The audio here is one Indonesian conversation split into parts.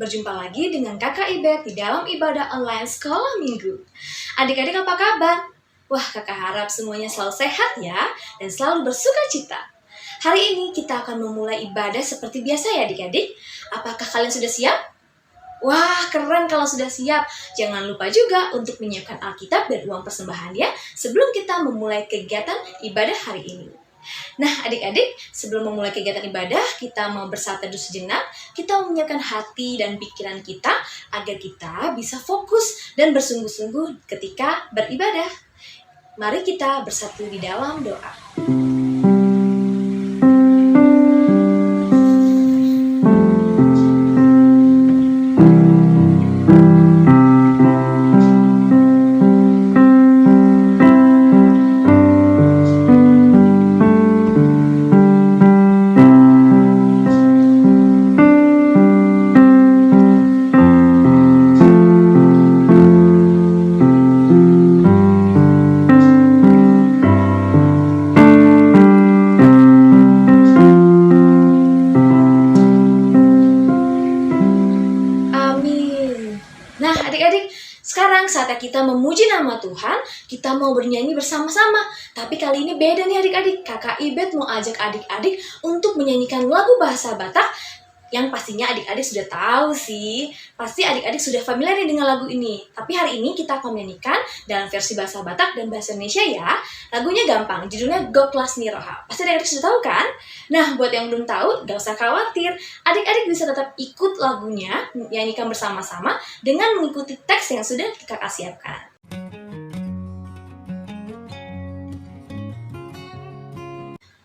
berjumpa lagi dengan Kakak Ibet di dalam ibadah online sekolah minggu. Adik-adik apa kabar? Wah, kakak harap semuanya selalu sehat ya, dan selalu bersuka cita. Hari ini kita akan memulai ibadah seperti biasa ya adik-adik. Apakah kalian sudah siap? Wah, keren kalau sudah siap. Jangan lupa juga untuk menyiapkan Alkitab dan uang persembahan ya, sebelum kita memulai kegiatan ibadah hari ini. Nah, adik-adik, sebelum memulai kegiatan ibadah, kita mau bersatu teduh sejenak. Kita mau menyiapkan hati dan pikiran kita agar kita bisa fokus dan bersungguh-sungguh ketika beribadah. Mari kita bersatu di dalam doa. Nah, adik-adik, sekarang saatnya kita memuji nama Tuhan, kita mau bernyanyi bersama-sama. Tapi kali ini beda nih adik-adik. Kakak Ibet mau ajak adik-adik untuk menyanyikan lagu bahasa Batak yang pastinya adik-adik sudah tahu sih. Pasti adik-adik sudah familiar dengan lagu ini. Tapi hari ini kita akan menyanyikan dalam versi bahasa Batak dan bahasa Indonesia ya. Lagunya gampang, judulnya Goklas Niroha. Pasti adik-adik sudah tahu kan? Nah, buat yang belum tahu, gak usah khawatir. Adik-adik bisa tetap ikut lagunya, nyanyikan bersama-sama dengan mengikuti teks yang sudah kakak siapkan.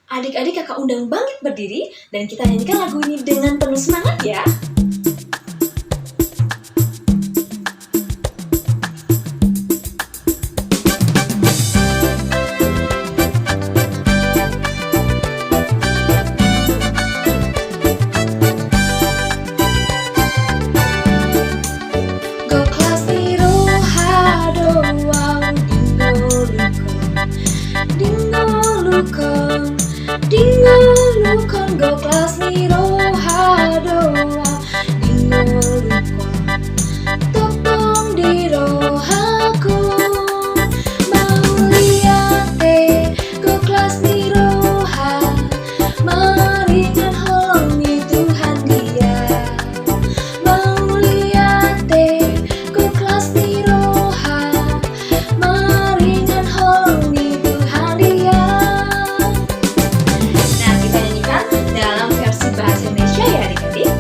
Adik-adik kakak undang bangkit berdiri dan kita nyanyikan lagu ini dengan penuh semangat ya. Goklas niroha doang dingolukon dingolukon goklas niroha doang dingolukon topong dirohaku mau liate goklas niroha maringan holongi Tuhan dia mau liate goklas niroha maringan holongi Tuhan dia. Nah, kita nyanyikan dalam versi bahasa Indonesia ya adik-adik.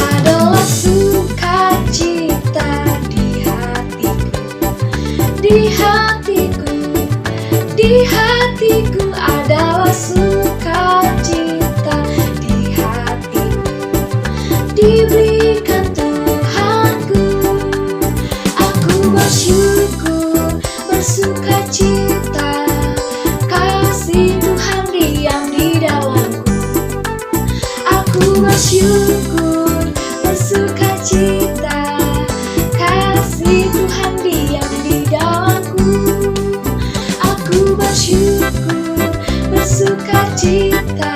Adalah sukacita di hatiku, di hatiku adalah sukacita di hatiku, diberikan Tuhanku. Aku bersyukur, bersukacita, kasih Tuhan diam di dalamku. Aku bersyukur, bersukacita, kasih Tuhan diam di dalamku. Aku bersyukur, bersukacita,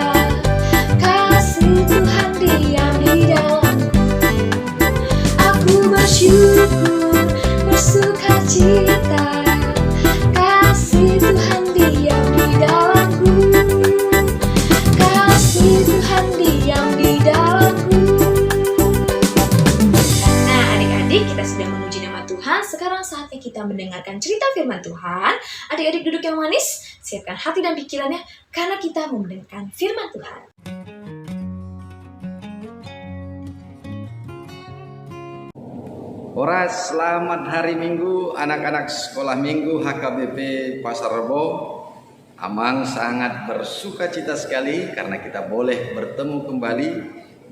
kasih Tuhan diam di dalamku. Aku bersyukur, bersukacita, kasih Tuhan diam di dalamku. Kasih Tuhan diam di dalamku. Nah, adik-adik, kita sudah memuji nama Tuhan. Sekarang saatnya kita mendengarkan cerita firman Tuhan. Adik-adik duduk yang manis, siapkan hati dan pikirannya, karena kita mau mendengarkan firman Tuhan. Ora, selamat hari Minggu anak-anak sekolah minggu HKBP Pasar Rebo. Amang sangat bersuka cita sekali karena kita boleh bertemu kembali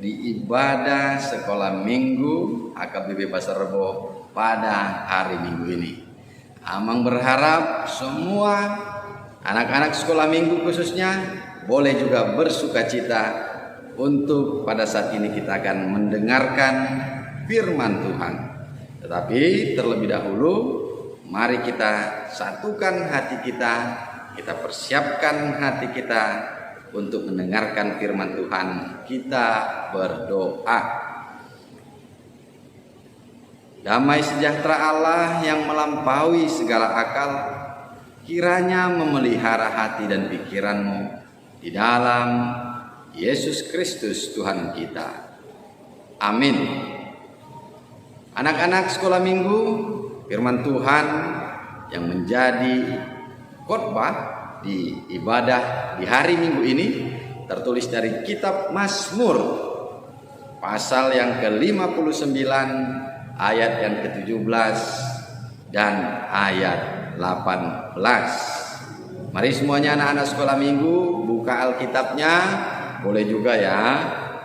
di ibadah sekolah minggu HKBP Pasar Rebo pada hari Minggu ini. Amang berharap semua anak-anak sekolah minggu khususnya boleh juga bersuka cita untuk pada saat ini kita akan mendengarkan firman Tuhan. Tetapi terlebih dahulu mari kita satukan hati kita kita persiapkan hati kita untuk mendengarkan firman Tuhan. Kita berdoa. Damai sejahtera Allah yang melampaui segala akal, kiranya memelihara hati dan pikiranmu di dalam Yesus Kristus Tuhan kita. Amin. Anak-anak sekolah minggu, firman Tuhan yang menjadi khotbah di ibadah di hari Minggu ini tertulis dari kitab Mazmur pasal yang ke-59 ayat yang ke-17 dan ayat 18. Mari semuanya anak-anak sekolah minggu buka Alkitabnya. Boleh juga ya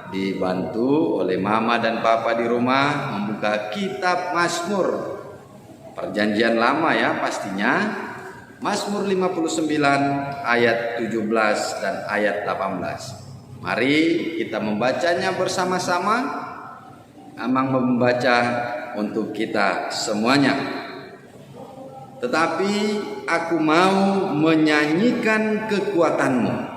dibantu oleh mama dan papa di rumah membuka kitab Mazmur. Perjanjian lama ya pastinya. Mazmur 59 ayat 17 dan ayat 18. Mari kita membacanya bersama-sama. Amang membaca untuk kita semuanya. Tetapi aku mau menyanyikan kekuatanmu.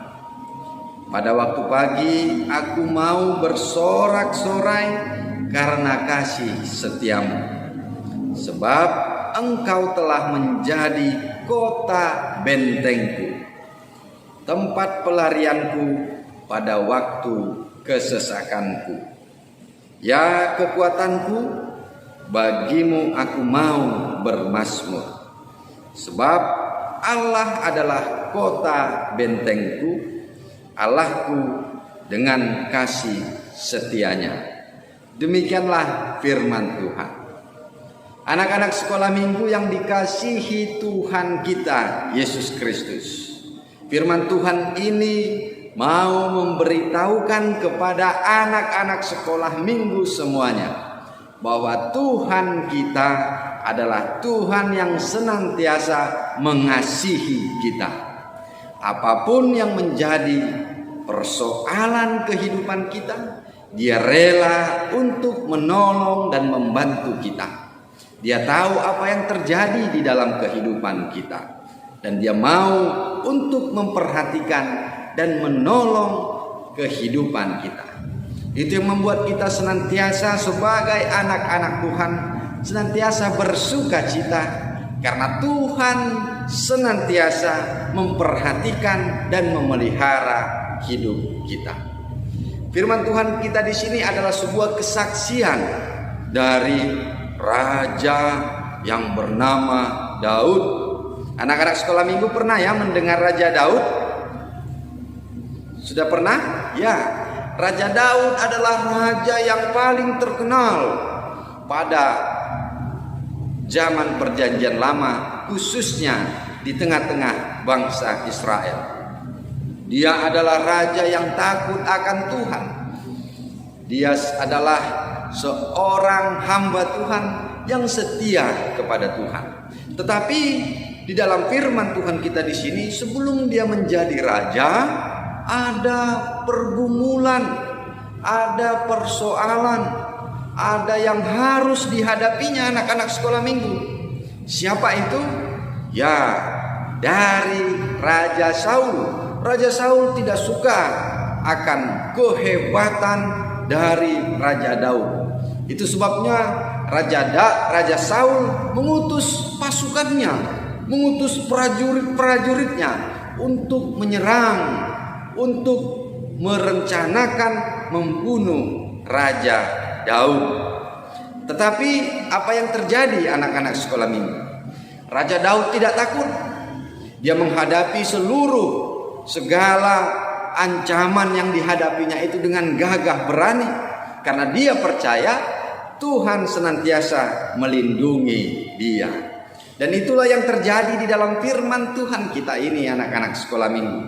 Pada waktu pagi aku mau bersorak-sorai karena kasih setiamu. Sebab engkau telah menjadi kota bentengku, tempat pelarianku pada waktu kesesakanku. Ya kekuatanku, bagimu aku mau bermazmur. Sebab Allah adalah kota bentengku, Allahku dengan kasih setianya. Demikianlah firman Tuhan. Anak-anak sekolah minggu yang dikasihi Tuhan kita Yesus Kristus, firman Tuhan ini mau memberitahukan kepada anak-anak sekolah minggu semuanya bahwa Tuhan kita adalah Tuhan yang senantiasa mengasihi kita. Apapun yang menjadi persoalan kehidupan kita, Dia rela untuk menolong dan membantu kita. Dia tahu apa yang terjadi di dalam kehidupan kita, dan Dia mau untuk memperhatikan dan menolong kehidupan kita. Itu yang membuat kita senantiasa sebagai anak-anak Tuhan senantiasa bersuka cita, karena Tuhan senantiasa memperhatikan dan memelihara hidup kita. Firman Tuhan kita di sini adalah sebuah kesaksian dari raja yang bernama Daud. Anak-anak sekolah minggu pernah ya mendengar Raja Daud? Sudah pernah? Ya, Raja Daud adalah raja yang paling terkenal pada zaman perjanjian lama, khususnya di tengah-tengah bangsa Israel. Dia adalah raja yang takut akan Tuhan. Dia adalah seorang hamba Tuhan yang setia kepada Tuhan. Tetapi di dalam firman Tuhan kita di sini, sebelum dia menjadi raja, ada pergumulan, ada persoalan, ada yang harus dihadapinya anak-anak sekolah minggu. Siapa itu? Ya, dari Raja Saul. Raja Saul tidak suka akan kehebatan dari Raja Daud. Itu sebabnya Raja Saul mengutus pasukannya, mengutus prajurit-prajuritnya untuk menyerang, untuk merencanakan membunuh Raja Daud. Tetapi apa yang terjadi anak-anak sekolah minggu? Raja Daud tidak takut. Dia menghadapi segala ancaman yang dihadapinya itu dengan gagah berani, karena dia percaya Tuhan senantiasa melindungi dia. Dan itulah yang terjadi di dalam firman Tuhan kita ini anak-anak sekolah minggu.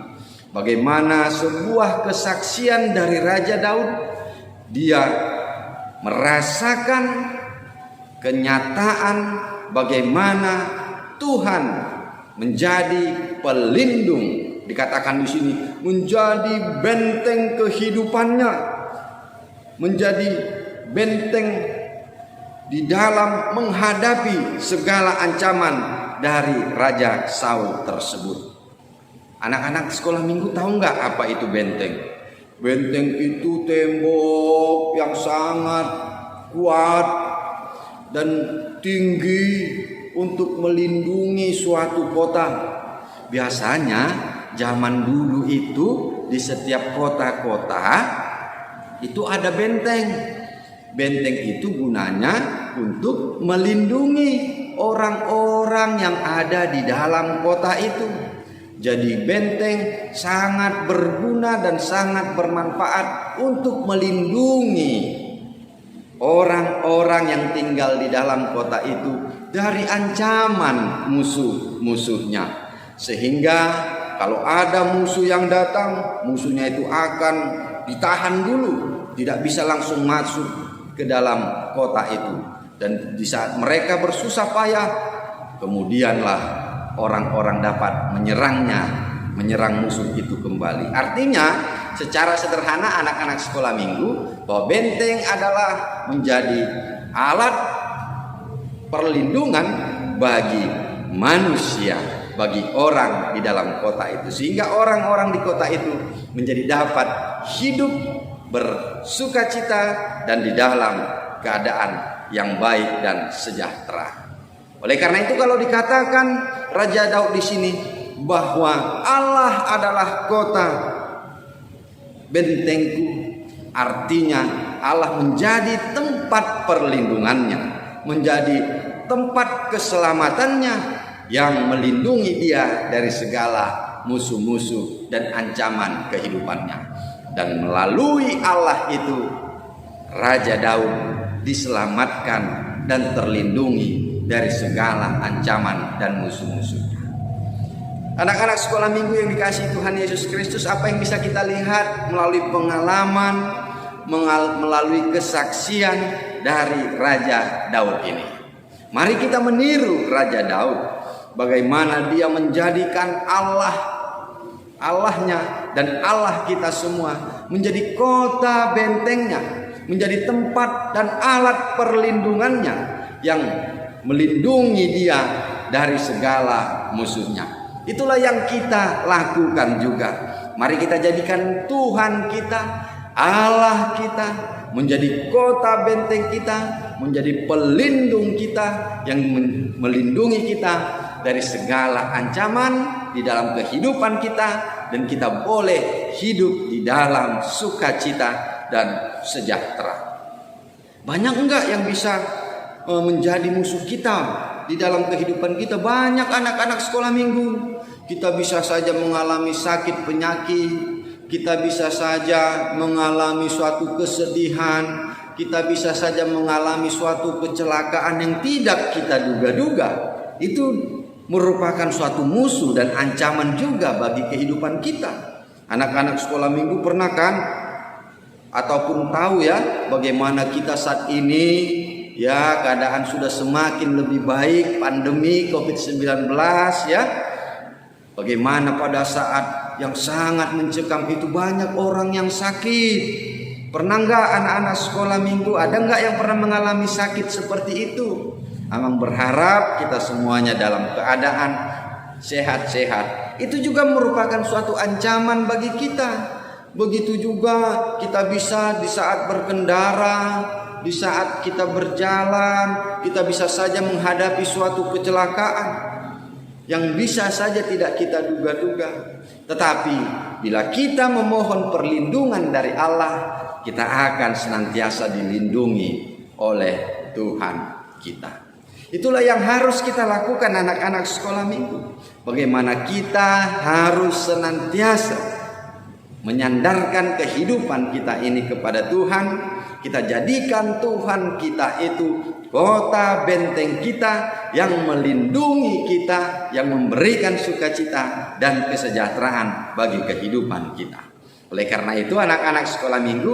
Bagaimana sebuah kesaksian dari Raja Daud, dia merasakan kenyataan bagaimana Tuhan menjadi pelindung. Dikatakan di sini menjadi benteng kehidupannya, menjadi benteng di dalam menghadapi segala ancaman dari Raja Saul tersebut. Anak-anak sekolah minggu tahu nggak apa itu benteng? Benteng itu tembok yang sangat kuat dan tinggi untuk melindungi suatu kota. Biasanya zaman dulu itu di setiap kota-kota itu ada benteng. Benteng itu gunanya untuk melindungi orang-orang yang ada di dalam kota itu. Jadi benteng sangat berguna dan sangat bermanfaat untuk melindungi orang-orang yang tinggal di dalam kota itu dari ancaman musuh-musuhnya. Sehingga kalau ada musuh yang datang, musuhnya itu akan ditahan dulu, tidak bisa langsung masuk ke dalam kota itu. Dan di saat mereka bersusah payah, kemudianlah orang-orang dapat menyerang musuh itu kembali. Artinya secara sederhana anak-anak sekolah minggu bahwa benteng adalah menjadi alat perlindungan bagi manusia, bagi orang di dalam kota itu, sehingga orang-orang di kota itu menjadi dapat hidup bersukacita dan di dalam keadaan yang baik dan sejahtera. Oleh karena itu kalau dikatakan Raja Daud di sini bahwa Allah adalah kota bentengku, artinya Allah menjadi tempat perlindungannya, menjadi tempat keselamatannya yang melindungi dia dari segala musuh-musuh dan ancaman kehidupannya. Dan melalui Allah itu Raja Daud diselamatkan dan terlindungi dari segala ancaman dan musuh-musuhnya. Anak-anak sekolah minggu yang dikasihi Tuhan Yesus Kristus, apa yang bisa kita lihat melalui pengalaman, melalui kesaksian dari Raja Daud ini? Mari kita meniru Raja Daud, bagaimana dia menjadikan Allahnya dan Allah kita semua menjadi kota bentengnya, menjadi tempat dan alat perlindungannya yang melindungi dia dari segala musuhnya. Itulah yang kita lakukan juga. Mari kita jadikan Tuhan kita, Allah kita menjadi kota benteng kita, menjadi pelindung kita yang melindungi kita dari segala ancaman di dalam kehidupan kita, dan kita boleh hidup di dalam sukacita dan sejahtera. Banyak enggak yang bisa menjadi musuh kita di dalam kehidupan kita? Banyak anak-anak sekolah minggu. Kita bisa saja mengalami sakit penyakit, kita bisa saja mengalami suatu kesedihan, kita bisa saja mengalami suatu kecelakaan yang tidak kita duga-duga. Itu merupakan suatu musuh dan ancaman juga bagi kehidupan kita. Anak-anak sekolah minggu pernah kan ataupun tahu ya bagaimana kita saat ini, ya keadaan sudah semakin lebih baik, pandemi COVID-19 ya. Bagaimana pada saat yang sangat mencekam itu banyak orang yang sakit. Pernah enggak anak-anak sekolah minggu, ada enggak yang pernah mengalami sakit seperti itu? Amang berharap kita semuanya dalam keadaan sehat-sehat. Itu juga merupakan suatu ancaman bagi kita. Begitu juga kita bisa di saat berkendara, di saat kita berjalan, kita bisa saja menghadapi suatu kecelakaan yang bisa saja tidak kita duga-duga. Tetapi bila kita memohon perlindungan dari Allah, kita akan senantiasa dilindungi oleh Tuhan kita. Itulah yang harus kita lakukan anak-anak sekolah minggu. Bagaimana kita harus senantiasa menyandarkan kehidupan kita ini kepada Tuhan. Kita jadikan Tuhan kita itu kota benteng kita yang melindungi kita, yang memberikan sukacita dan kesejahteraan bagi kehidupan kita. Oleh karena itu anak-anak sekolah minggu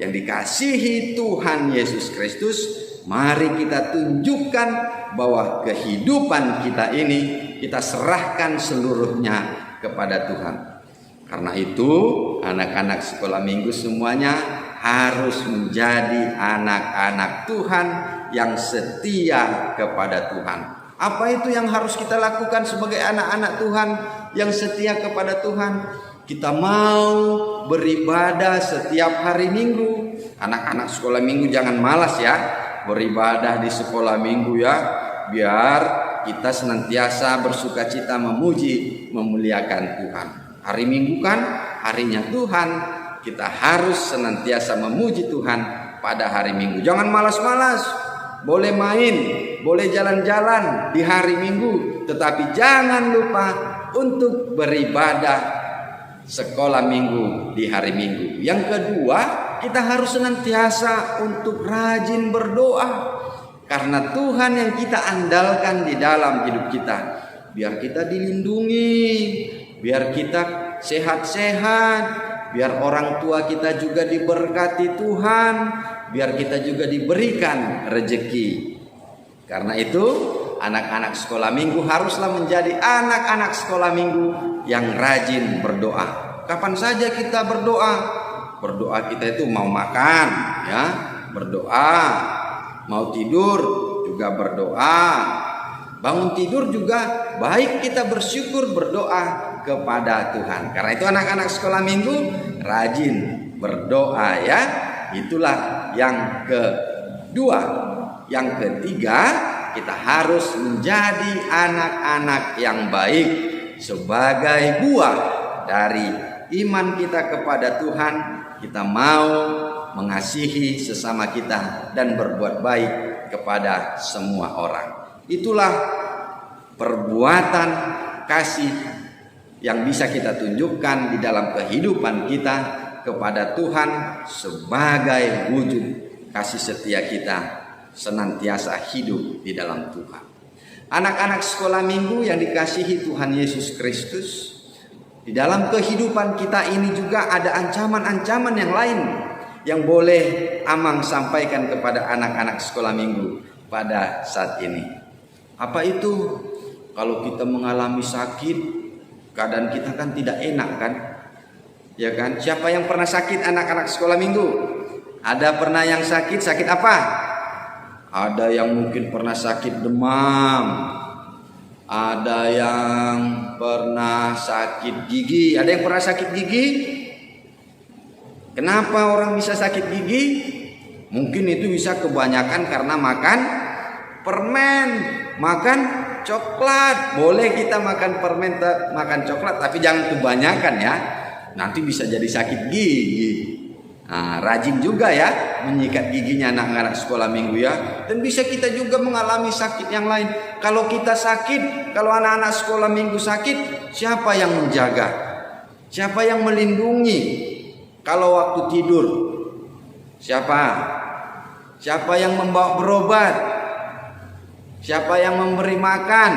yang dikasihi Tuhan Yesus Kristus, mari kita tunjukkan bahwa kehidupan kita ini kita serahkan seluruhnya kepada Tuhan. Karena itu anak-anak sekolah minggu semuanya harus menjadi anak-anak Tuhan yang setia kepada Tuhan. Apa itu yang harus kita lakukan sebagai anak-anak Tuhan? yang setia kepada Tuhan. Kita mau beribadah setiap hari Minggu. Anak-anak sekolah Minggu jangan malas ya beribadah di sekolah Minggu ya. Biar kita senantiasa bersukacita memuji, memuliakan Tuhan. Hari Minggu kan harinya Tuhan. Kita harus senantiasa memuji Tuhan pada hari Minggu. Jangan malas-malas. Boleh main, boleh jalan-jalan di hari Minggu, tetapi jangan lupa untuk beribadah sekolah Minggu di hari Minggu. Yang kedua, kita harus senantiasa untuk rajin berdoa. Karena Tuhan yang kita andalkan di dalam hidup kita. Biar kita dilindungi, biar kita sehat-sehat, biar orang tua kita juga diberkati Tuhan, biar kita juga diberikan rezeki. Karena itu anak-anak sekolah Minggu haruslah menjadi anak-anak sekolah Minggu yang rajin berdoa. Kapan saja kita berdoa. Berdoa kita itu mau makan ya, berdoa. Mau tidur juga berdoa. Bangun tidur juga baik kita bersyukur berdoa kepada Tuhan. Karena itu anak-anak sekolah Minggu rajin berdoa ya. Itulah yang kedua. Yang ketiga, kita harus menjadi anak-anak yang baik sebagai buah dari iman kita kepada Tuhan. Kita mau mengasihi sesama kita dan berbuat baik kepada semua orang. Itulah perbuatan kasih yang bisa kita tunjukkan di dalam kehidupan kita kepada Tuhan sebagai wujud kasih setia kita senantiasa hidup di dalam Tuhan. Anak-anak sekolah Minggu yang dikasihi Tuhan Yesus Kristus, di dalam kehidupan kita ini juga ada ancaman-ancaman yang lain yang boleh Amang sampaikan kepada anak-anak sekolah Minggu pada saat ini. Apa itu? Kalau kita mengalami sakit, keadaan kita kan tidak enak kan? Ya kan? Siapa yang pernah sakit anak-anak sekolah Minggu? Ada pernah yang sakit? Sakit apa? Ada yang mungkin pernah sakit demam. Ada yang pernah sakit gigi. Ada yang pernah sakit gigi? Kenapa orang bisa sakit gigi? Mungkin itu bisa kebanyakan karena makan permen, makan coklat. Boleh kita makan permen, makan coklat, tapi jangan kebanyakan ya. Nanti bisa jadi sakit gigi. Nah, rajin juga ya menyikat giginya anak-anak sekolah Minggu ya. Dan bisa kita juga mengalami sakit yang lain. Kalau kita sakit, kalau anak-anak sekolah Minggu sakit, siapa yang menjaga? Siapa yang melindungi? Kalau waktu tidur, siapa? Siapa yang membawa berobat? Siapa yang memberi makan?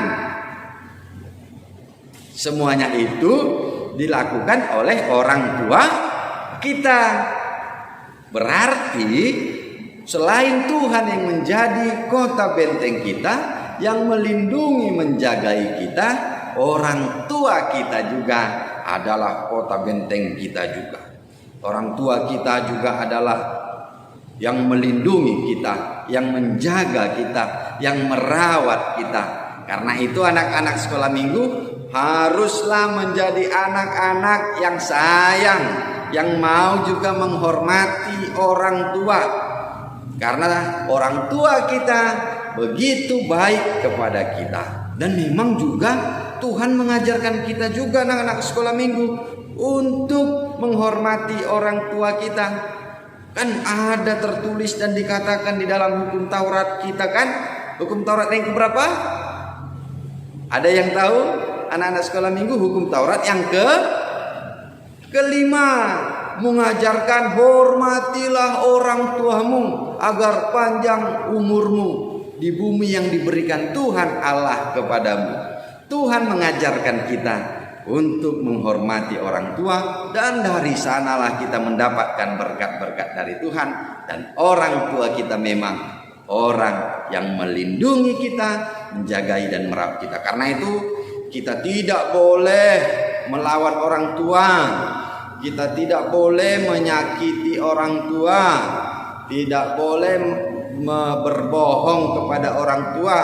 Semuanya itu dilakukan oleh orang tua kita. Berarti selain Tuhan yang menjadi kota benteng kita, yang melindungi menjagai kita, orang tua kita juga adalah kota benteng kita juga. Orang tua kita juga adalah yang melindungi kita, yang menjaga kita, yang merawat kita. Karena itu anak-anak sekolah Minggu haruslah menjadi anak-anak yang sayang, yang mau juga menghormati orang tua. Karena orang tua kita begitu baik kepada kita. Dan memang juga Tuhan mengajarkan kita juga anak-anak sekolah Minggu untuk menghormati orang tua kita. Kan ada tertulis dan dikatakan di dalam hukum Taurat kita kan. Hukum Taurat yang keberapa? Ada yang tahu? Anak-anak sekolah Minggu hukum Taurat yang kelima, mengajarkan hormatilah orang tuamu agar panjang umurmu di bumi yang diberikan Tuhan Allah kepadamu. Tuhan mengajarkan kita untuk menghormati orang tua, dan dari sanalah kita mendapatkan berkat-berkat dari Tuhan. Dan orang tua kita memang orang yang melindungi kita, menjagai dan merawat kita. Karena itu kita tidak boleh melawan orang tua, kita tidak boleh menyakiti orang tua, tidak boleh berbohong kepada orang tua.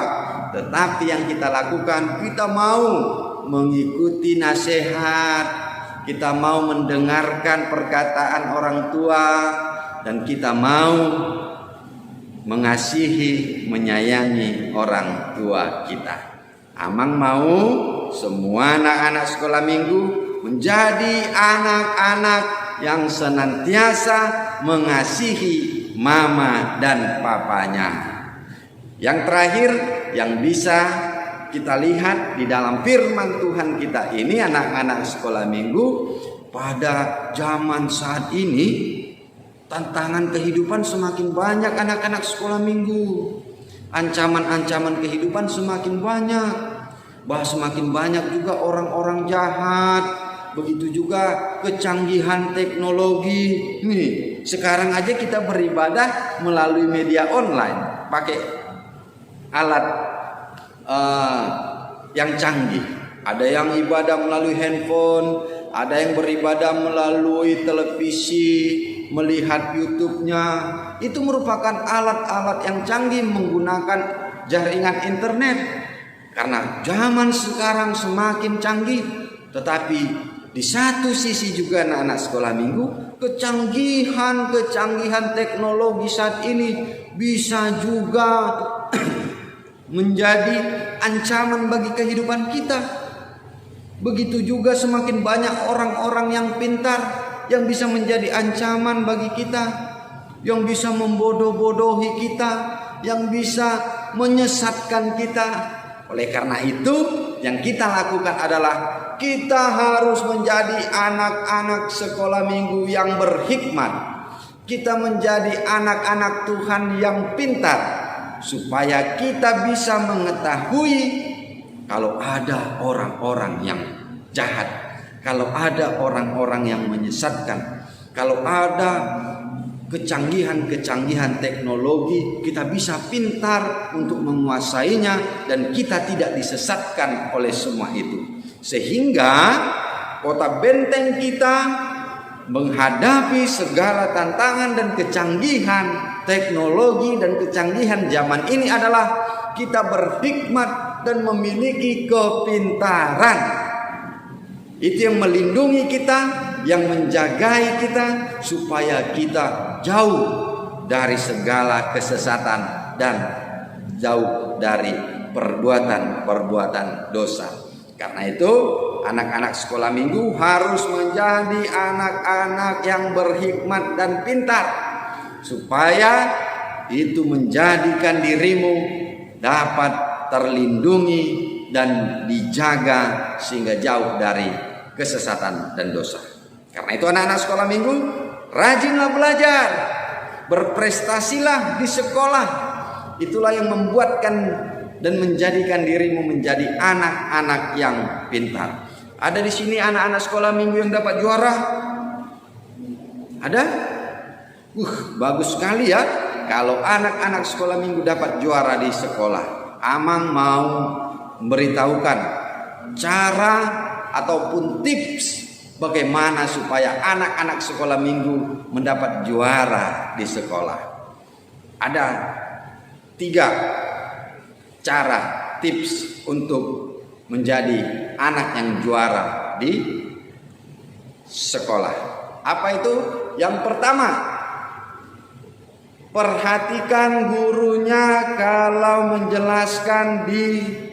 Tetapi yang kita lakukan, kita mau mengikuti nasihat, kita mau mendengarkan perkataan orang tua, dan kita mau mengasihi, menyayangi orang tua kita. Amang mau semua anak-anak sekolah minggu menjadi anak-anak yang senantiasa mengasihi mama dan papanya. Yang terakhir yang bisa kita lihat di dalam firman Tuhan kita ini, anak-anak sekolah minggu, pada zaman saat ini tantangan kehidupan semakin banyak anak-anak sekolah minggu. Ancaman-ancaman kehidupan semakin banyak. Semakin banyak juga orang-orang jahat. Begitu juga kecanggihan teknologi. Nih, sekarang aja kita beribadah melalui media online, pakai alat yang canggih. Ada yang ibadah melalui handphone, ada yang beribadah melalui televisi, melihat YouTube-nya. Itu merupakan alat-alat yang canggih menggunakan jaringan internet. Karena zaman sekarang semakin canggih, tetapi di satu sisi juga anak-anak sekolah minggu, kecanggihan teknologi saat ini bisa juga menjadi ancaman bagi kehidupan kita. Begitu juga semakin banyak orang-orang yang pintar yang bisa menjadi ancaman bagi kita, yang bisa membodoh-bodohi kita, yang bisa menyesatkan kita. Oleh karena itu, yang kita lakukan adalah kita harus menjadi anak-anak sekolah minggu yang berhikmat. Kita menjadi anak-anak Tuhan yang pintar, supaya kita bisa mengetahui kalau ada orang-orang yang jahat, kalau ada orang-orang yang menyesatkan, kalau ada kecanggihan teknologi, kita bisa pintar untuk menguasainya dan kita tidak disesatkan oleh semua itu. Sehingga kota benteng kita menghadapi segala tantangan dan kecanggihan teknologi dan kecanggihan zaman ini adalah kita berhikmat dan memiliki kepintaran. Itu yang melindungi kita, yang menjagai kita, supaya kita jauh dari segala kesesatan dan jauh dari perbuatan-perbuatan dosa. Karena itu anak-anak sekolah minggu harus menjadi anak-anak yang berhikmat dan pintar, supaya itu menjadikan dirimu dapat terlindungi dan dijaga sehingga jauh dari kesesatan dan dosa. Karena itu anak-anak sekolah minggu, rajinlah belajar, berprestasilah di sekolah. Itulah yang membuatkan dan menjadikan dirimu menjadi anak-anak yang pintar. Ada di sini anak-anak sekolah minggu yang dapat juara? Ada? Bagus sekali ya. Kalau anak-anak sekolah minggu dapat juara di sekolah, Amang mau memberitahukan cara ataupun tips bagaimana supaya anak-anak sekolah minggu mendapat juara di sekolah. Ada 3 cara tips untuk menjadi anak yang juara di sekolah. Apa itu? Yang pertama, perhatikan gurunya kalau menjelaskan di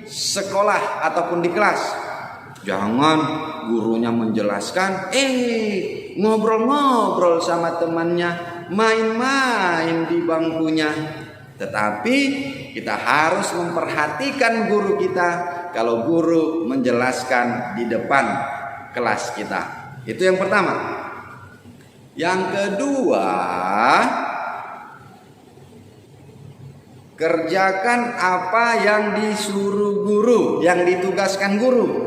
sekolah ataupun di kelas. Jangan gurunya menjelaskan, ngobrol-ngobrol sama temannya, main-main di bangkunya. Tetapi kita harus memperhatikan guru kita kalau guru menjelaskan di depan kelas kita. Itu yang pertama. Yang kedua, kerjakan apa yang disuruh guru, yang ditugaskan guru.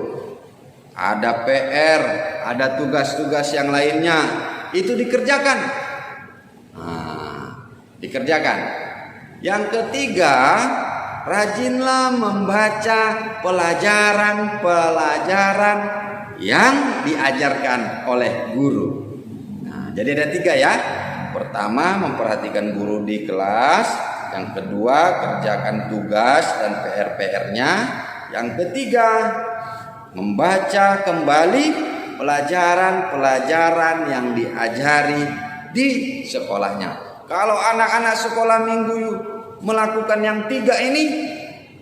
Ada PR, ada tugas-tugas yang lainnya, itu dikerjakan. Dikerjakan. Yang ketiga, rajinlah membaca pelajaran-pelajaran yang diajarkan oleh guru. Jadi ada 3 ya. Pertama, memperhatikan guru di kelas. Yang kedua, kerjakan tugas dan PR-PR-nya. Yang ketiga, membaca kembali pelajaran-pelajaran yang diajari di sekolahnya. Kalau anak-anak sekolah minggu melakukan yang 3 ini,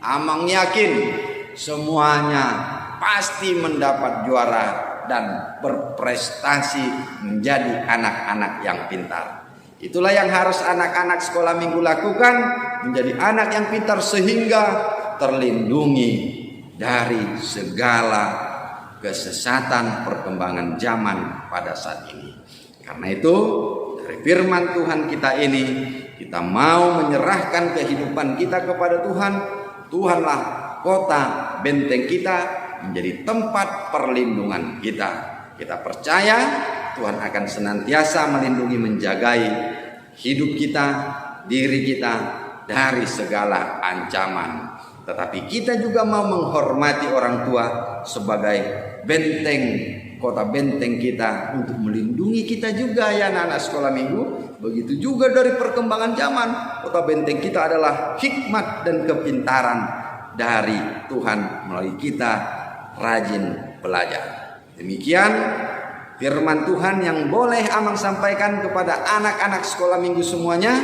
Amang yakin semuanya pasti mendapat juara dan berprestasi menjadi anak-anak yang pintar. Itulah yang harus anak-anak sekolah minggu lakukan, menjadi anak yang pintar sehingga terlindungi dari segala kesesatan perkembangan zaman pada saat ini. Karena itu dari firman Tuhan kita ini, kita mau menyerahkan kehidupan kita kepada Tuhan. Tuhanlah kota benteng kita, menjadi tempat perlindungan kita. Kita percaya Tuhan akan senantiasa melindungi, menjagai hidup kita, diri kita dari segala ancaman. Tetapi kita juga mau menghormati orang tua sebagai benteng, kota benteng kita, untuk melindungi kita juga ya anak-anak sekolah minggu. Begitu juga dari perkembangan zaman, kota benteng kita adalah hikmat dan kepintaran dari Tuhan melalui kita rajin belajar. Demikian firman Tuhan yang boleh Amang sampaikan kepada anak-anak sekolah minggu semuanya.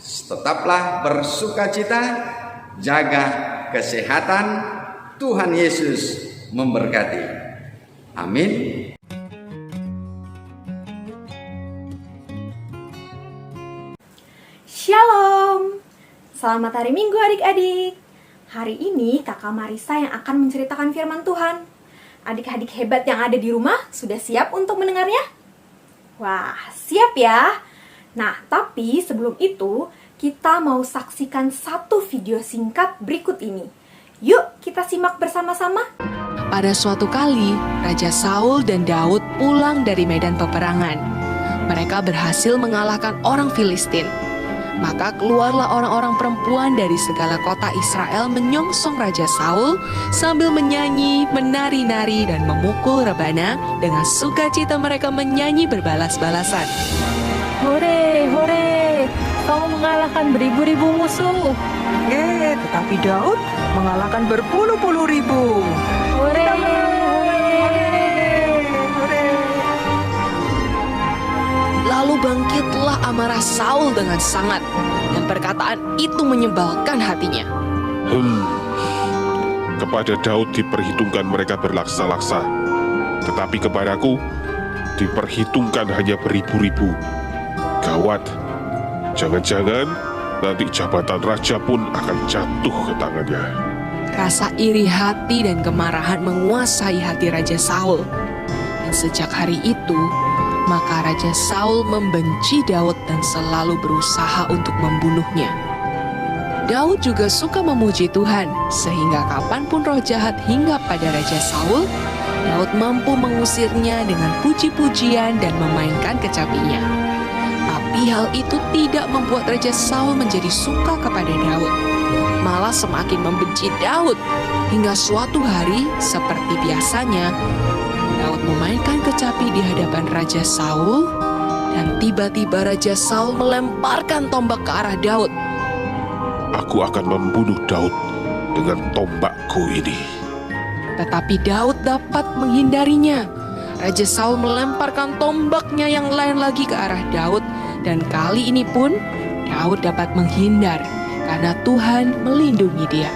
Tetaplah bersukacita, jaga kesehatan. Tuhan Yesus memberkati. Amin. Shalom. Selamat hari Minggu adik-adik. Hari ini Kakak Marisa yang akan menceritakan firman Tuhan. Adik-adik hebat yang ada di rumah sudah siap untuk mendengarnya? Wah, siap ya. Nah, tapi sebelum itu kita mau saksikan satu video singkat berikut ini. Yuk kita simak bersama-sama. Pada suatu kali, Raja Saul dan Daud pulang dari medan peperangan. Mereka berhasil mengalahkan orang Filistin. Maka keluarlah orang-orang perempuan dari segala kota Israel menyongsong Raja Saul sambil menyanyi, menari-nari, dan memukul rebana. Dengan sukacita mereka menyanyi berbalas-balasan. Hore, hore, Saul mengalahkan beribu-ribu musuh. Tetapi Daud mengalahkan berpuluh-puluh ribu. Hore, Lalu bangkitlah amarah Saul dengan sangat, dan perkataan itu menyebalkan hatinya. Kepada Daud diperhitungkan mereka berlaksa-laksa, tetapi kepadaku diperhitungkan hanya beribu-ribu. Gawat, jangan-jangan nanti jabatan raja pun akan jatuh ke tangannya. Rasa iri hati dan kemarahan menguasai hati Raja Saul. Dan sejak hari itu, maka Raja Saul membenci Daud dan selalu berusaha untuk membunuhnya. Daud juga suka memuji Tuhan, sehingga kapanpun roh jahat hinggap pada Raja Saul, Daud mampu mengusirnya dengan puji-pujian dan memainkan kecapinya. Tapi hal itu tidak membuat Raja Saul menjadi suka kepada Daud, malah semakin membenci Daud, hingga suatu hari seperti biasanya Daud memainkan kecapi di hadapan Raja Saul, dan tiba-tiba Raja Saul melemparkan tombak ke arah Daud. Aku akan membunuh Daud dengan tombakku ini. Tetapi Daud dapat menghindarinya. Raja Saul melemparkan tombaknya yang lain lagi ke arah Daud, dan kali ini pun Daud dapat menghindar karena Tuhan melindungi dia.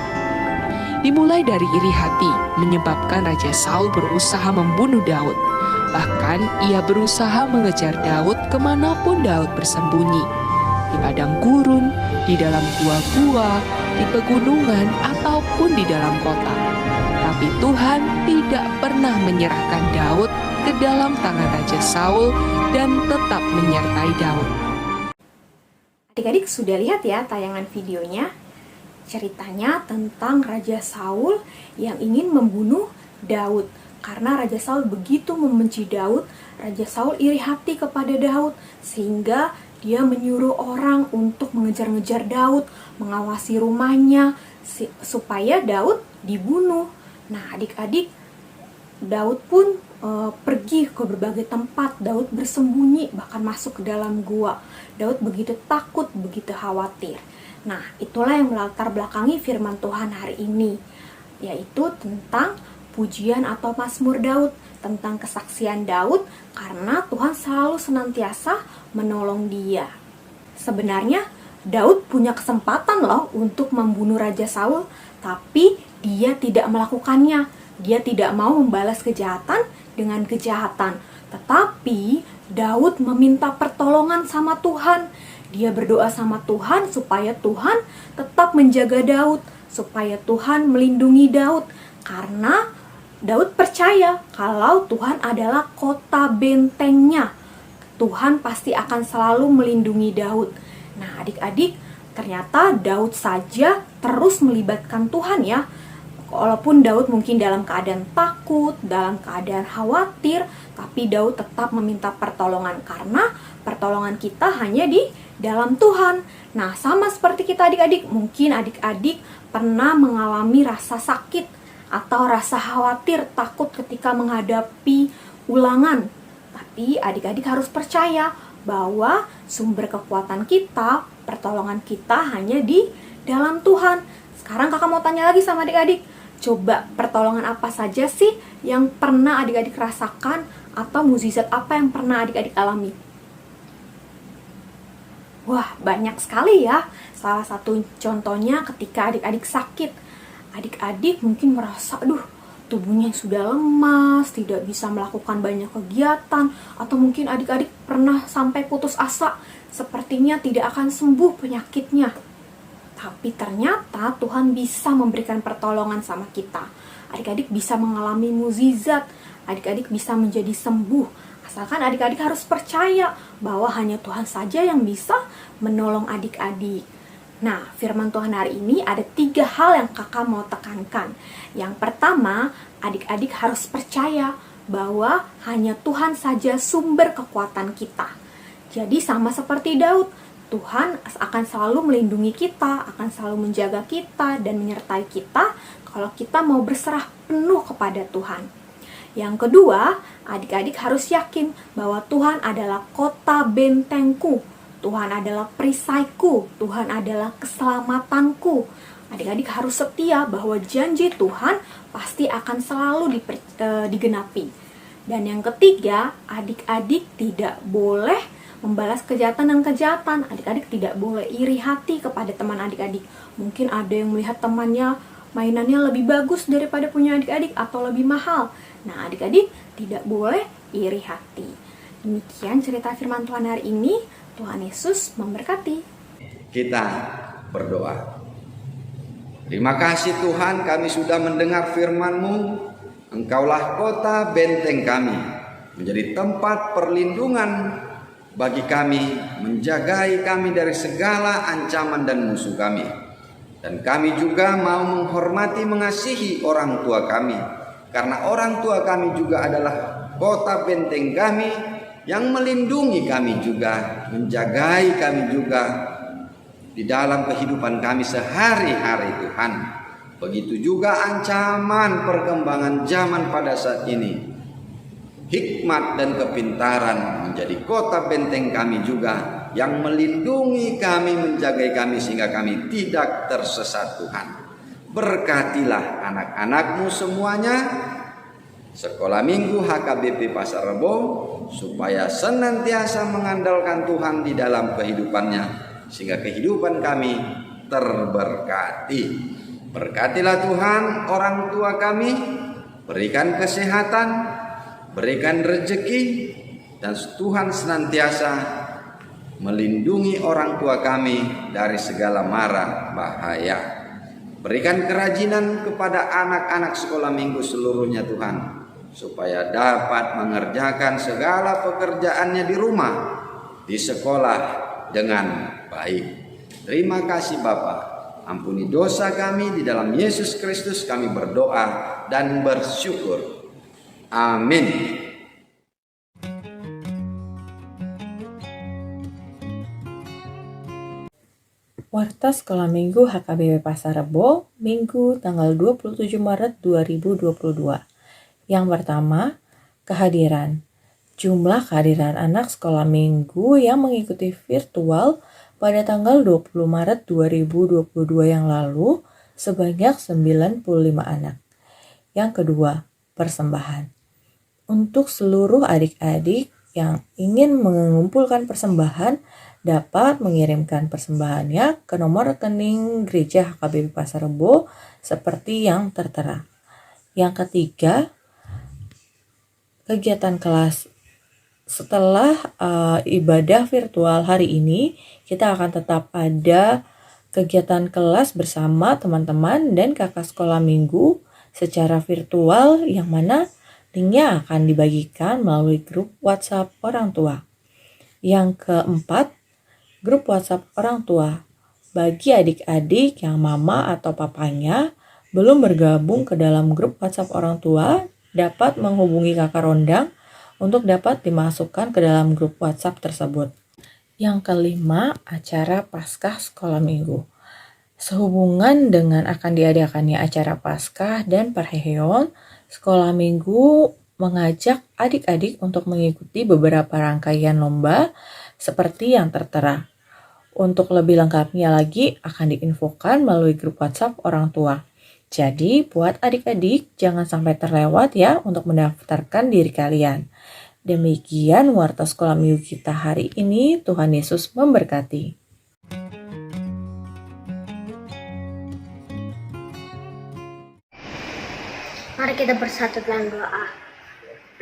Dimulai dari iri hati, menyebabkan Raja Saul berusaha membunuh Daud. Bahkan ia berusaha mengejar Daud kemanapun Daud bersembunyi. Di padang gurun, di dalam gua-gua, di pegunungan, ataupun di dalam kota. Tapi Tuhan tidak pernah menyerahkan Daud ke dalam tangan Raja Saul dan tetap menyertai Daud. Adik-adik sudah lihat ya tayangan videonya? Ceritanya tentang Raja Saul yang ingin membunuh Daud. Karena Raja Saul begitu membenci Daud, Raja Saul iri hati kepada Daud, sehingga dia menyuruh orang untuk mengejar-ngejar Daud, mengawasi rumahnya, supaya Daud dibunuh. Nah adik-adik, Daud pun pergi ke berbagai tempat. Daud bersembunyi, bahkan masuk ke dalam gua. Daud begitu takut, begitu khawatir. Nah, itulah yang melatar belakangi firman Tuhan hari ini, yaitu tentang pujian atau Mazmur Daud, tentang kesaksian Daud karena Tuhan selalu senantiasa menolong dia. Sebenarnya Daud punya kesempatan loh untuk membunuh Raja Saul, tapi dia tidak melakukannya. Dia tidak mau membalas kejahatan dengan kejahatan. Tetapi Daud meminta pertolongan sama Tuhan. Dia berdoa sama Tuhan supaya Tuhan tetap menjaga Daud, supaya Tuhan melindungi Daud. Karena Daud percaya kalau Tuhan adalah kota bentengnya. Tuhan pasti akan selalu melindungi Daud. Nah, adik-adik, ternyata Daud saja terus melibatkan Tuhan ya. Walaupun Daud mungkin dalam keadaan takut, dalam keadaan khawatir, tapi Daud tetap meminta pertolongan karena pertolongan kita hanya di dalam Tuhan. Nah, sama seperti kita adik-adik, mungkin adik-adik pernah mengalami rasa sakit atau rasa khawatir, takut ketika menghadapi ulangan. Tapi adik-adik harus percaya bahwa sumber kekuatan kita, pertolongan kita hanya di dalam Tuhan. Sekarang kakak mau tanya lagi sama adik-adik, coba pertolongan apa saja sih yang pernah adik-adik rasakan atau mukjizat apa yang pernah adik-adik alami? Wah, banyak sekali ya. Salah satu contohnya ketika adik-adik sakit. Adik-adik mungkin merasa, tubuhnya sudah lemas, tidak bisa melakukan banyak kegiatan, atau mungkin adik-adik pernah sampai putus asa, sepertinya tidak akan sembuh penyakitnya. Tapi ternyata Tuhan bisa memberikan pertolongan sama kita. Adik-adik bisa mengalami mukjizat, adik-adik bisa menjadi sembuh. Asalkan adik-adik harus percaya bahwa hanya Tuhan saja yang bisa menolong adik-adik. Nah, firman Tuhan hari ini ada 3 hal yang kakak mau tekankan. Yang pertama, adik-adik harus percaya bahwa hanya Tuhan saja sumber kekuatan kita. Jadi sama seperti Daud, Tuhan akan selalu melindungi kita, akan selalu menjaga kita dan menyertai kita kalau kita mau berserah penuh kepada Tuhan. Yang kedua, adik-adik harus yakin bahwa Tuhan adalah kota bentengku, Tuhan adalah perisaiku, Tuhan adalah keselamatanku. Adik-adik harus setia bahwa janji Tuhan pasti akan selalu digenapi. Dan yang ketiga, adik-adik tidak boleh membalas kejahatan dan kejahatan. Adik-adik tidak boleh iri hati kepada teman adik-adik. Mungkin ada yang melihat temannya mainannya lebih bagus daripada punya adik-adik atau lebih mahal. Nah, adik-adik tidak boleh iri hati. Demikian cerita firman Tuhan hari ini. Tuhan Yesus memberkati. Kita berdoa. Terima kasih Tuhan, kami sudah mendengar firman-Mu. Engkaulah kota benteng kami, menjadi tempat perlindungan bagi kami, menjagai kami dari segala ancaman dan musuh kami. Dan kami juga mau menghormati, mengasihi orang tua kami, karena orang tua kami juga adalah kota benteng kami, yang melindungi kami juga, menjagai kami juga di dalam kehidupan kami sehari-hari Tuhan. Begitu juga ancaman perkembangan zaman pada saat ini. Hikmat dan kepintaran menjadi kota benteng kami juga, yang melindungi kami, menjagai kami sehingga kami tidak tersesat Tuhan. Berkatilah anak-anak-Mu semuanya, Sekolah Minggu HKBP Pasar Rebo, supaya senantiasa mengandalkan Tuhan di dalam kehidupannya, sehingga kehidupan kami terberkati. Berkatilah Tuhan orang tua kami, berikan kesehatan, berikan rezeki, dan Tuhan senantiasa melindungi orang tua kami dari segala mara bahaya. Berikan kerajinan kepada anak-anak sekolah minggu seluruhnya Tuhan, supaya dapat mengerjakan segala pekerjaannya di rumah, di sekolah dengan baik. Terima kasih Bapa. Ampuni dosa kami, di dalam Yesus Kristus kami berdoa dan bersyukur. Amin. Warta Sekolah Minggu HKBP Pasar Rebo, Minggu tanggal 27 Maret 2022. Yang pertama, kehadiran. Jumlah kehadiran anak sekolah minggu yang mengikuti virtual pada tanggal 20 Maret 2022 yang lalu sebanyak 95 anak. Yang kedua, persembahan. Untuk seluruh adik-adik yang ingin mengumpulkan persembahan dapat mengirimkan persembahannya ke nomor rekening Gereja HKBP Pasar Rebo seperti yang tertera. Yang ketiga, kegiatan kelas. Setelah ibadah virtual hari ini, kita akan tetap ada kegiatan kelas bersama teman-teman dan kakak sekolah minggu secara virtual, yang mana linknya akan dibagikan melalui grup WhatsApp orang tua. Yang keempat, grup WhatsApp orang tua. Bagi adik-adik yang mama atau papanya belum bergabung ke dalam grup WhatsApp orang tua, dapat menghubungi kakak Rondang untuk dapat dimasukkan ke dalam grup WhatsApp tersebut. Yang kelima, acara Paskah Sekolah Minggu. Sehubungan dengan akan diadakannya acara Paskah dan Parheheon, Sekolah Minggu mengajak adik-adik untuk mengikuti beberapa rangkaian lomba seperti yang tertera. Untuk lebih lengkapnya lagi akan diinfokan melalui grup WhatsApp orang tua. Jadi buat adik-adik jangan sampai terlewat ya untuk mendaftarkan diri kalian. Demikian warta sekolah minggu kita hari ini. Tuhan Yesus memberkati. Mari kita bersatu dalam doa.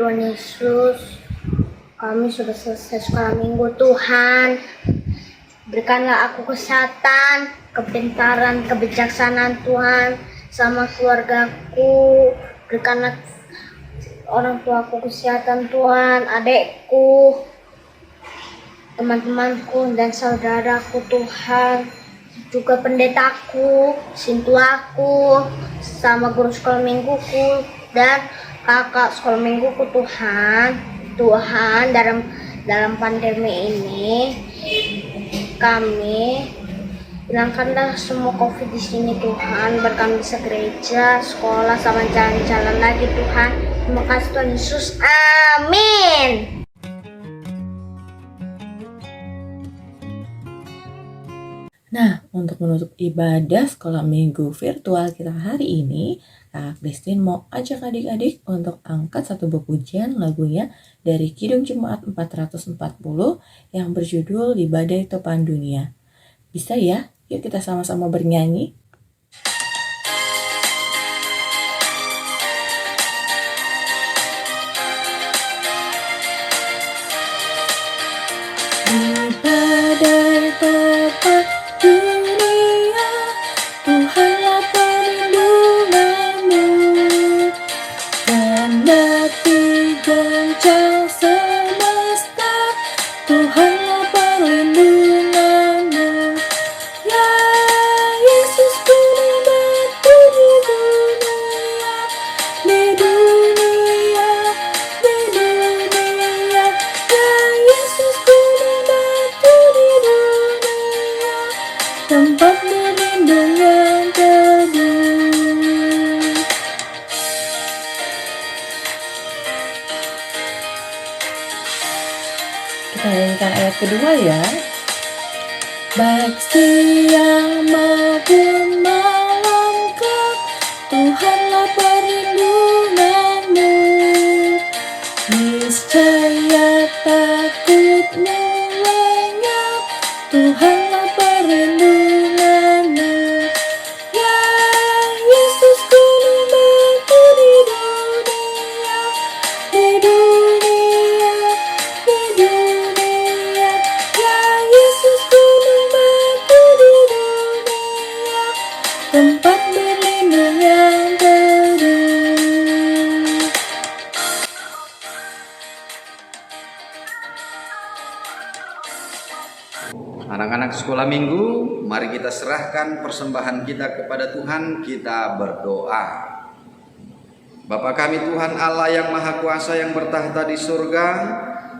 Tuhan Yesus, kami sudah selesai sekolah minggu. Tuhan, berikanlah aku kesehatan, kepintaran, kebijaksanaan Tuhan sama keluargaku. Berikanlah orang tuaku kesehatan Tuhan, adekku, teman-temanku dan saudaraku Tuhan, juga pendetaku, sintuaku, sama guru sekolah mingguku dan kakak sekolah mingguku Tuhan. Tuhan, dalam pandemi ini kami hilangkanlah semua COVID di sini Tuhan. Berkami bisa gereja, sekolah, sama jalan-jalan lagi Tuhan. Terima kasih Tuhan Yesus. Amin. Nah, untuk menutup ibadah sekolah minggu virtual kita hari ini, Kak Christine mau ajak adik-adik untuk angkat satu buah pujian lagunya dari Kidung Jemaat 440 yang berjudul Di Badai Topan Dunia. Bisa ya? Yuk kita sama-sama bernyanyi. Di badai topan dunia, Tuhanlah perlindunganmu, dan hati goncang semesta, Tuhanlah perlindunganmu. Ya Yesus gunung batu di dunia, di dunia, di dunia. Ya Yesus gunung batu di dunia, tempat berlindung yang teduh. Kita nyanyikan ayat kedua ya. Baik siang maupun malam kau, Tuhanlah perlindunganmu. Niscaya takutmu lenyap, Tuhanlah perlindunganmu. Ya Yesus gunung batu di dunia, di dunia, di dunia. Ya Yesus gunung batu di dunia, tempat berlindung yang teduh. Anak-anak sekolah minggu, mari kita serahkan persembahan kita kepada Tuhan, kita berdoa. Bapa kami Tuhan Allah yang Maha Kuasa yang bertahta di surga,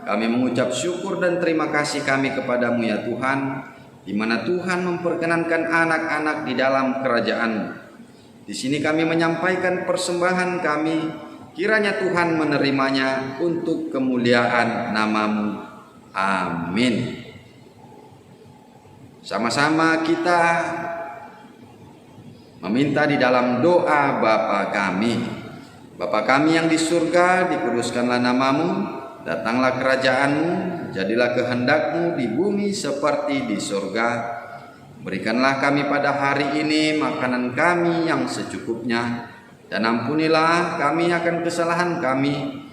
kami mengucap syukur dan terima kasih kami kepadamu ya Tuhan, di mana Tuhan memperkenankan anak-anak di dalam kerajaan-Mu. Di sini kami menyampaikan persembahan kami, kiranya Tuhan menerimanya untuk kemuliaan nama-Mu. Amin. Sama-sama kita meminta di dalam doa Bapa kami. Bapa kami yang di surga, dikuduskanlah namamu, datanglah kerajaanmu, jadilah kehendakmu di bumi seperti di surga. Berikanlah kami pada hari ini makanan kami yang secukupnya, dan ampunilah kami akan kesalahan kami,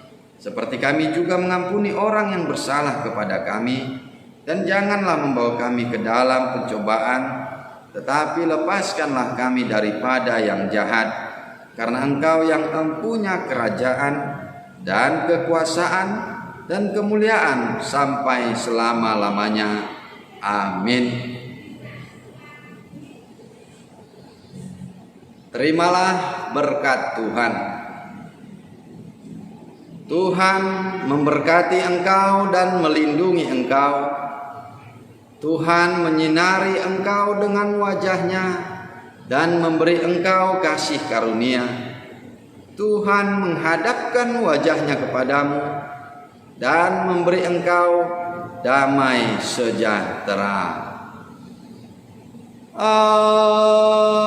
seperti kami juga mengampuni orang yang bersalah kepada kami. Dan janganlah membawa kami ke dalam pencobaan, tetapi lepaskanlah kami daripada yang jahat. Karena Engkau yang mempunyai kerajaan dan kekuasaan dan kemuliaan sampai selama-lamanya. Amin. Terimalah berkat Tuhan. Tuhan memberkati engkau dan melindungi engkau. Tuhan menyinari engkau dengan wajah-Nya dan memberi engkau kasih karunia. Tuhan menghadapkan wajah-Nya kepadamu dan memberi engkau damai sejahtera. Amin.